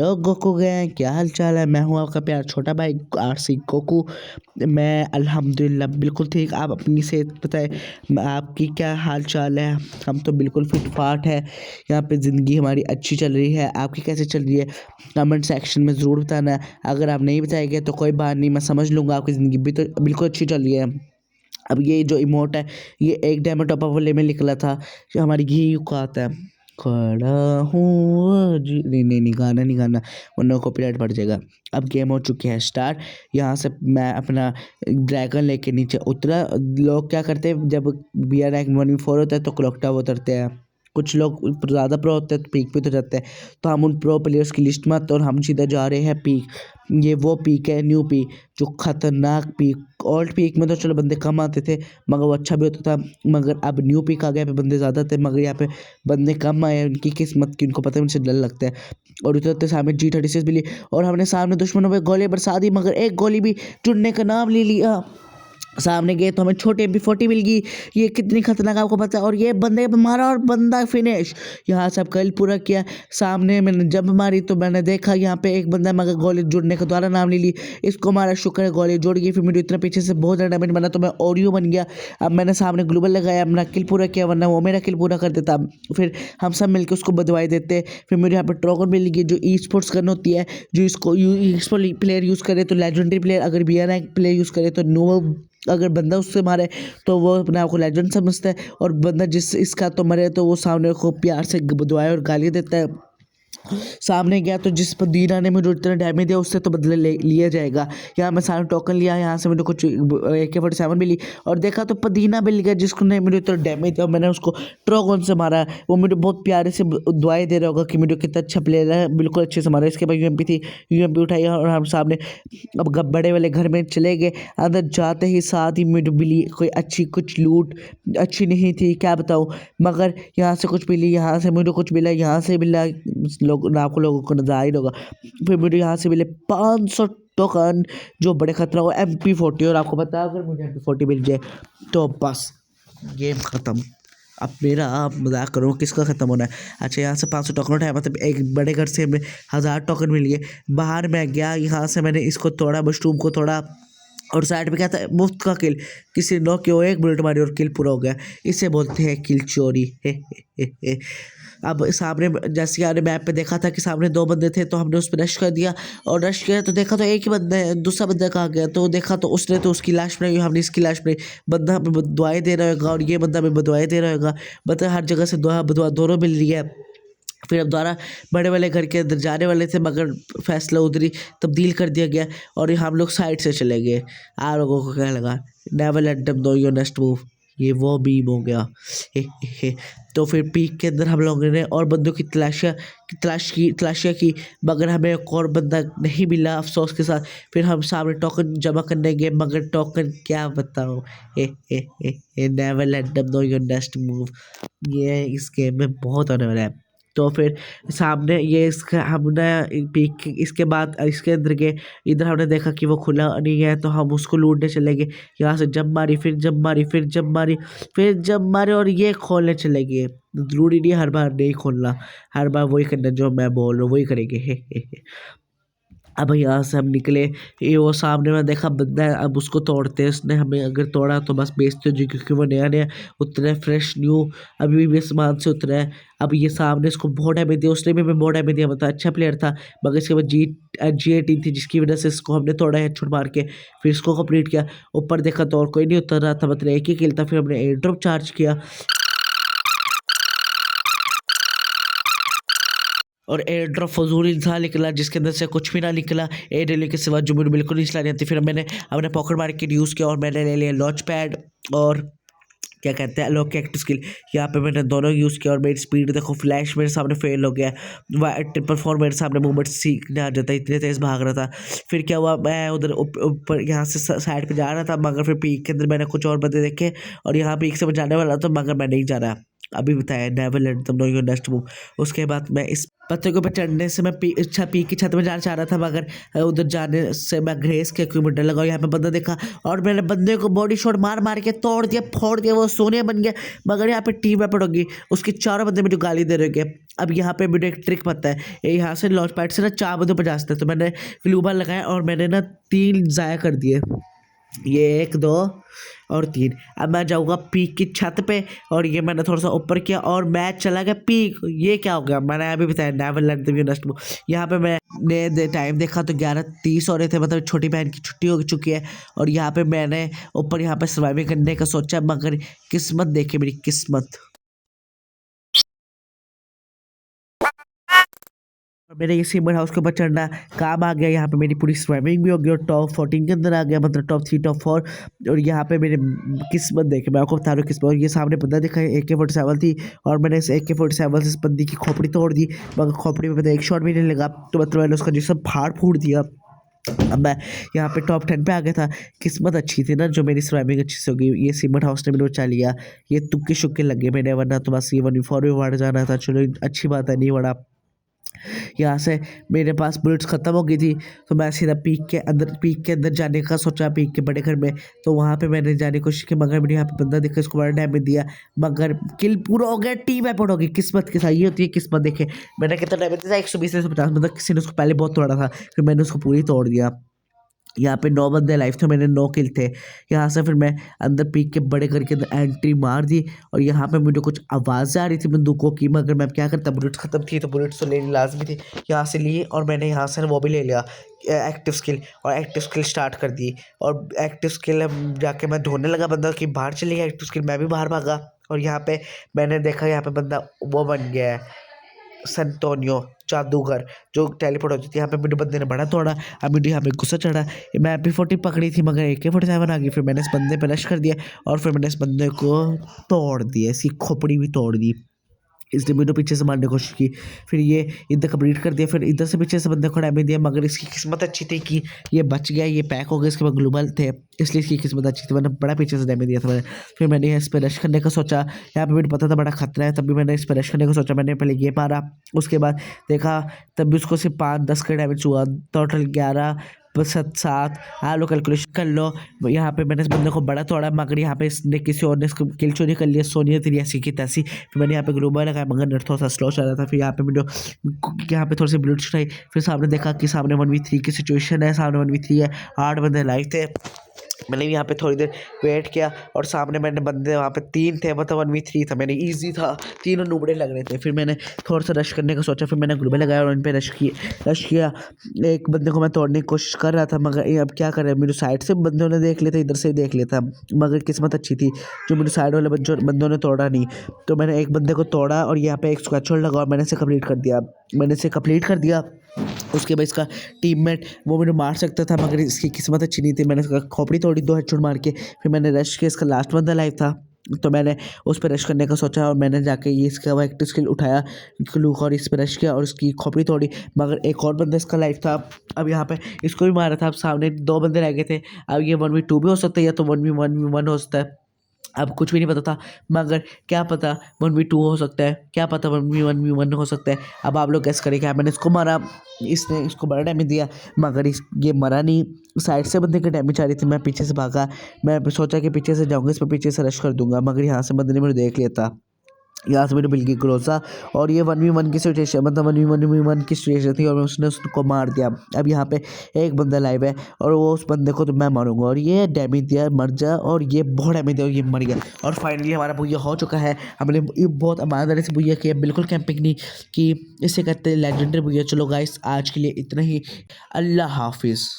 Hello Goku gang, क्या हाल चाल है। मैं हूँ आपका प्यार छोटा भाई आरसी गोकू। मैं अल्हम्दुलिल्लाह बिल्कुल ठीक। आप अपनी सेहत बताएं, आपकी क्या हाल चाल है। हम तो बिल्कुल फिट फाट है। यहाँ पे ज़िंदगी हमारी अच्छी चल रही है। आपकी कैसे चल रही है कमेंट सेक्शन में ज़रूर बताना। अगर आप नहीं बताएंगे तो कोई बात नहीं, मैं समझ लूँगा आपकी ज़िंदगी भी तो बिल्कुल अच्छी चल रही है। अब ये जो इमोट है ये एक डायमंड टॉप अप वाले में निकला था, जो हमारी घी को आता है। खड़ा हूँ जी, नहीं नहीं नहीं, गाना नहीं गाना वरना कॉपीराइट पड़ जाएगा। अब गेम हो चुकी है स्टार्ट। यहाँ से मैं अपना ड्रैगन लेके नीचे उतरा। लोग क्या करते हैं, जब बी आर रैंक 1v4 होता है तो क्लॉक टावर उतरते हैं। कुछ लोग ज़्यादा प्रो होते हैं तो पीक पे तो जाते हैं। तो हम उन प्रो प्लेयर्स की लिस्ट में आते हैं और हम सीधा जा रहे हैं पीक। ये वो पीक है न्यू पीक, जो खतरनाक पीक। ओल्ड पीक में तो चलो बंदे कम आते थे मगर वो अच्छा भी होता था, मगर अब न्यू पीक आ गया पे बंदे ज़्यादा थे मगर यहाँ पे बंदे कम आए। उनकी किस्मत की, उनको पता है उनसे डर लगता है। और उतरते सामने G36 मिली और हमने सामने दुश्मनों पे गोली बरसा दी मगर एक गोली भी चुनने का नाम ले लिया। सामने गए तो हमें छोटे MP40 मिल गई। ये कितनी खतरनाक आपको पता है। और ये बंदे पे मारा और बंदा फिनिश। यहाँ सब कल पूरा किया। सामने मैंने जब मारी तो मैंने देखा यहाँ पे एक बंदा मगर गोली जुड़ने का द्वारा नाम ले ली। इसको मारा, शुक्र है गोली जुड़ गई। फिर मेरे इतना पीछे से बहुत ज़्यादा डैमेज बना तो मैं ओरियो बन गया। अब मैंने सामने ग्लोबल लगाया, अपना किल पूरा किया, वरना वो मेरा किल पूरा कर देता। फिर हम सब मिलकर उसको बदवाई देते। फिर मेरे यहाँ पे ट्रोगन मिल गई जो ई स्पोर्ट्स गन होती है, जो इसको ई स्पोर्ट प्लेयर यूज़ करे तो लेजेंडरी प्लेयर, अगर BR रैंक प्लेयर यूज़ करे तो नो। अगर बंदा उससे मारे तो वो अपने आप को लेजेंड समझता है, और बंदा जिस इसका तो मरे तो वो सामने को प्यार से दुआएं और गालियाँ देता है। सामने गया तो जिस पर दीना ने मुझे इतना डैमेज दिया उससे तो बदले लिया जाएगा। यहाँ मैं सारे टोकन लिया, यहाँ से मुझे कुछ AK-47 मिली और देखा तो पदीना मिल गया जिसको ने मुझे इतना डैमेज दिया। मैंने उसको ट्रोगन से मारा। वो मुझे बहुत प्यारे से दुआएं दे रहा होगा कि मुझे कितना अच्छा प्लेयर है, बिल्कुल अच्छे से मारा। इसके बाद UMP थी, UMP उठाई और हम सामने अब बड़े वाले घर में चले गए। अंदर जाते ही साथ ही मुझे मिली कोई अच्छी कुछ लूट, अच्छी नहीं थी क्या बताऊँ, मगर यहाँ से कुछ मिली, यहाँ से मुझे कुछ मिला, यहाँ से मिला। लोग आपको लोगों को नजर आ ही होगा। फिर मुझे यहाँ से मिले 500 टोकन जो बड़े खतरा हो MP40। और आपको पता है अगर मुझे MP40 मिल जाए तो बस गेम ख़त्म। अब मेरा आप मजाक करो, किसका ख़त्म होना है। अच्छा, यहाँ से 500 टोकन उठाया, मतलब एक बड़े घर से हमें 1000 टोकन मिल गए। बाहर मैं गया, यहाँ से मैंने इसको तोड़ा, मशरूम को तोड़ा और साइड पे क्या था, मुफ्त का किल। किसी ने नॉक किया, एक बुलेट मारी और किल पूरा हो गया। इसे बोलते हैं किल चोरी। हे। अब सामने जैसे आपने मैप पे देखा था कि सामने 2 बंदे थे तो हमने उस पर रश कर दिया, और रश किया तो देखा तो एक ही बंदा है, दूसरा बंदा कहाँ गया तो देखा तो उसने तो उसकी लाश बनाई, हमने इसकी लाश बनाई। बंदा हमें दुआएं दे रहा होगा और ये बंदा हमें बदुआएं दे रहा होगा। मतलब हर जगह से दुआ बदुआ दोनों मिल रही है। फिर अब दोबारा बड़े वाले घर के अंदर जाने वाले थे मगर फैसला उधर ही तब्दील कर दिया गया और हम लोग साइड से चले गए। आप लोगों को क्या लगा, never let them know your next move, ये वो बीम हो गया। हे। तो फिर पीक के अंदर हम लोगों ने और बंदों की तलाशियाँ की मगर हमें एक और बंदा नहीं मिला अफसोस के साथ। फिर हम सामने टोकन जमा करने गए मगर टोकन क्या बताऊँ, never let them know your next move, ये इस गेम में बहुत होने वाला है। तो फिर सामने ये इसका हमने पीक, इसके बाद इसके अंदर गए, इधर हमने देखा कि वो खुला नहीं है तो हम उसको लूटने चले गए। यहाँ से जब मारी, फिर जब मारी, फिर जब मारी, फिर जब मारे और ये खोलने चले गए। जरूरी नहीं हर बार नहीं खोलना, हर बार वही करना जो मैं बोल रहा हूँ वही करेंगे। हे। अब यहाँ से हम निकले, ये वो सामने में देखा बंदा है, अब उसको तोड़ते हैं। उसने हमें अगर तोड़ा तो बस बेचते हो जी, क्योंकि वो नया नया उतरा है, फ्रेश न्यू अभी भी आसमान से उतरा है। अब ये सामने इसको बहुत डैमेज दिया, उसने भी हमें बहुत डैमेज दिया, मतलब अच्छा प्लेयर था। मगर इसके बाद G18 थी जिसकी वजह से इसको हमने तोड़ा है छुड़ मार के। फिर इसको कंप्लीट किया, ऊपर देखा तो और कोई नहीं उतर रहा था, मतलब एक ही किल था। फिर हमने एयर ड्रॉप चार्ज किया और एयर ड्रॉप फजूल इंसान निकला जिसके अंदर से कुछ भी ना निकला एयर डिले के सिवा, जो मुझे बिल्कुल नहीं चलानी आती। फिर मैंने अपने पॉकेट मार्केट यूज़ किया और मैंने ले लिया लॉन्च पैड और क्या कहते हैं लॉक की एक्टिव स्किल। यहाँ पे मैंने दोनों यूज़ किया और मेरी स्पीड देखो, फ्लैश मेरे सामने फेल हो गया, ट्रिपल 4 मेरे सामने मूवमेंट सीखने आ जाता है, इतने तेज़ भाग रहा था। फिर क्या हुआ, मैं उधर ऊपर यहाँ से साइड पे जा रहा था मगर फिर पीक के अंदर मैंने कुछ और बंदे देखे और यहाँ पीक से मैं जाने वाला था मगर मैं नहीं जा रहा। अभी बताया never let them know your next move. उसके बाद मैं इस पत्थर के ऊपर चढ़ने से मैं पीक की छत में जाना चाह रहा था, मगर उधर जाने से मैं ग्रेस के क्यों डर लगा। यहाँ पे बंदा देखा और मैंने बंदे को बॉडी शॉट मार मार के तोड़ दिया, फोड़ दिया, वो सोने बन गया। मगर यहाँ पे टीम वेपन होगी, उसके चारों बंदे मुझे गाली दे रहे हैं। अब यहाँ पे मुझे एक ट्रिक पता है, यहाँ से लॉन्च पैड से ना 4 बंदों पर जा सकते हैं। तो मैंने ग्लूबल लगाया और मैंने ना 3 ज़ाया कर दिए, ये 1 2 और 3। अब मैं जाऊँगा पीक की छत पे और ये मैंने थोड़ा सा ऊपर किया और मैच चला गया पीक। ये क्या हो गया, मैंने अभी बताया never let them you next move. यहाँ पे मैंने टाइम देखा तो 11:30 हो रहे थे, मतलब छोटी बहन की छुट्टी हो चुकी है। और यहाँ पे मैंने ऊपर यहाँ पे सर्वाइविंग करने का सोचा, मगर किस्मत देखे मेरी किस्मत। और मेरे ये सिमर हाउस के ऊपर चढ़ना काम आ गया। यहाँ पे मेरी पूरी स्विमिंग भी हो गई और टॉप 14 के अंदर आ गया, मतलब टॉप 3 टॉप 4। और यहाँ पे मेरे किस्मत देखे, मैं आपको बता रहा हूँ किस्मत। और ये सामने बंदा दिखा है, AK-47 थी और मैंने इस AK-47 से इस बंदी की खोपड़ी तोड़ दी, मगर खोपड़ी में पता एक शॉट भी नहीं लगा, तो मतलब मैंने उसका जिसम फाड़ फूड़ दिया। अब मैं यहाँ पे टॉप 10 पे आ गया था। किस्मत अच्छी थी ना जो मेरी स्विमिंग अच्छी से होगी। ये सिमर हाउस ने मैंने बचा लिया, ये तुक्के शुक्के लगे मैंने, वरना तो बस ये 1v4 में बढ़ जाना था। चलो अच्छी बात है, नहीं बढ़ा। यहाँ से मेरे पास बुलेट्स ख़त्म हो गई थी, तो मैं सीधा पीक के अंदर जाने का सोचा, पीक के बड़े घर में। तो वहाँ पे मैंने जाने की कोशिश की, मगर मैंने यहाँ पे बंदा देखा, इसको बड़ा डैमेज दिया, मगर किल पूरा हो गया, टीम एपोर्ट हो गई। किस्मत के साथ ये होती है किस्मत। देखे मैंने कितना डैमेज दिया, 120 से 150, मतलब किसी ने उसको पहले बहुत तोड़ा था, फिर मैंने उसको पूरी तोड़ दिया। यहाँ पे 9 बंदे लाइफ थे, मैंने 9 किल थे। यहाँ से फिर मैं अंदर पीक के बड़े घर के अंदर एंट्री मार दी और यहाँ पे मुझे कुछ आवाज़ें आ रही थी बंदूकों की, मगर मैं क्या करता, बुलेट्स ख़त्म थी तो बुलेट्स तो लेनी लाजमी थी। यहाँ से लिए और मैंने यहाँ से वो भी ले लिया एक्टिव स्किल, और एक्टिव स्किल स्टार्ट कर दी। और एक्टिव स्किल जाके मैं ढूंढने लगा बंदा कि बाहर चली गया एक्टिव स्किल, मैं भी बाहर भागा। और यहाँ पे मैंने देखा यहाँ पे बंदा वो बन गया है सेंटोनियो जादूगर, जो टेलीपोर्ट होती थी। यहाँ पे मुझे बंदे ने बड़ा तोड़ा, अब मुझे यहाँ पे गुस्सा चढ़ा। मैं MP40 पकड़ी थी, मगर AK-47 आ गई। फिर मैंने इस बंदे पे रश कर दिया और फिर मैंने इस बंदे को तोड़ दिया, इसकी खोपड़ी भी तोड़ दी। इसने मुझे पीछे से मारने की कोशिश की, फिर ये इधर कंप्लीट कर दिया, फिर इधर से पीछे से बंदे को डैमेज दिया, मगर इसकी किस्मत अच्छी थी कि ये बच गया, ये पैक हो गया, इसके बाद ग्लोबल थे, इसलिए इसकी किस्मत अच्छी थी, मैंने बड़ा पीछे से डैमेज दिया था मैंने। फिर मैंने इस पर रश करने का सोचा, यहाँ पे मुझे पता था बड़ा खतरा है, तब भी मैंने इस पर रश करने का सोचा। मैंने पहले ये मारा, उसके बाद देखा तब भी उसको सिर्फ 5-10 का डैमेज हुआ, टोटल 11 7 हाँ लो कैलकुलेशन कर लो। यहाँ पे मैंने इस बंदे को बड़ा तोड़ा, मगर यहाँ पे इसने किसी और ने इसको किल चोरी कर लिया, सोनिया 83 की तैसी। फिर मैंने यहाँ पे ग्लोबल लगाया, मगर नेट थोड़ा सा स्लो चल रहा था। फिर यहाँ पे मैंने यहाँ पे थोड़ी सी बुलेट्स उठाई, फिर सामने देखा कि सामने 1v3 की सिचुएशन है, सामने 1v3 है, 8 बंदे लाइव थे। मैंने यहाँ पे थोड़ी देर वेट किया और सामने मैंने बंदे वहाँ पे 3 थे, मतलब 1v3 था, मैंने ईजी था, तीनों नुबड़े लग रहे थे। फिर मैंने थोड़ा सा रश करने का सोचा, फिर मैंने ग्लूबल लगाया और उन पे रश किया। एक बंदे को मैं तोड़ने की कोशिश कर रहा था, मगर ये अब क्या करे, मेरे साइड से बंदों ने देख लिया था, इधर से देख लिया था, मगर किस्मत अच्छी थी जो मेरे साइड वाले बंदों ने तोड़ा नहीं। तो मैंने एक बंदे को तोड़ा और यहाँ पे एक स्क्वाड शॉट लगा और मैंने इसे कंप्लीट कर दिया। उसके बाद इसका टीममेट वो मुझे मार सकता था, मगर इसकी किस्मत अच्छी नहीं थी, मैंने उसका खोपड़ी तोड़ी 2 हेडशॉट मार के। फिर मैंने रश किया, इसका लास्ट बंदा लाइव था, तो मैंने उस पर रश करने का सोचा और मैंने जाके ये इसका वो एक्टिव स्किल उठाया क्लूक और इस पर रश किया और इसकी खोपड़ी तोड़ी, मगर एक और बंदा इसका लाइव था। अब यहाँ पे इसको भी मारा था, अब सामने 2 बंदे रह गए थे। अब ये 1v2 भी हो सकता है या तो 1v1 हो सकता है, अब कुछ भी नहीं पता था, मगर क्या पता 1v2 हो सकता है, क्या पता 1v1 हो सकता है। अब आप लोग कैसे करेंगे। मैंने इसको मारा, इसने इसको बड़ा डैमेज दिया, मगर ये मरा नहीं। साइड से बंदे की डैमेज आ रही थी, मैं पीछे से भागा, मैं सोचा कि पीछे से जाऊँगा, इस पर पीछे से रश कर दूंगा, मगर यहाँ से बंदे ने मुझे देख लिया था। यहाँ से मेरे मिल गई ग्रोजा और ये 1v1 की सिचुएशन, मतलब 1v1 की सिचुएशन थी और मैं उसने उसको मार दिया। अब यहाँ पे एक बंदा लाइव है और वो उस बंदे को तो मैं मारूंगा और ये डैमेज दिया, मर जा, और ये बहुत डैमेज दिया और ये मर गया। और फाइनली हमारा भूया हो चुका है, हमने ये बहुत ईमानदारी से भूया किया, बिल्कुल कैंपिंग नहीं कि इसे कहते हैं लेजेंडरी भूया। चलो गाइस आज के लिए इतना ही, अल्लाह हाफिज़।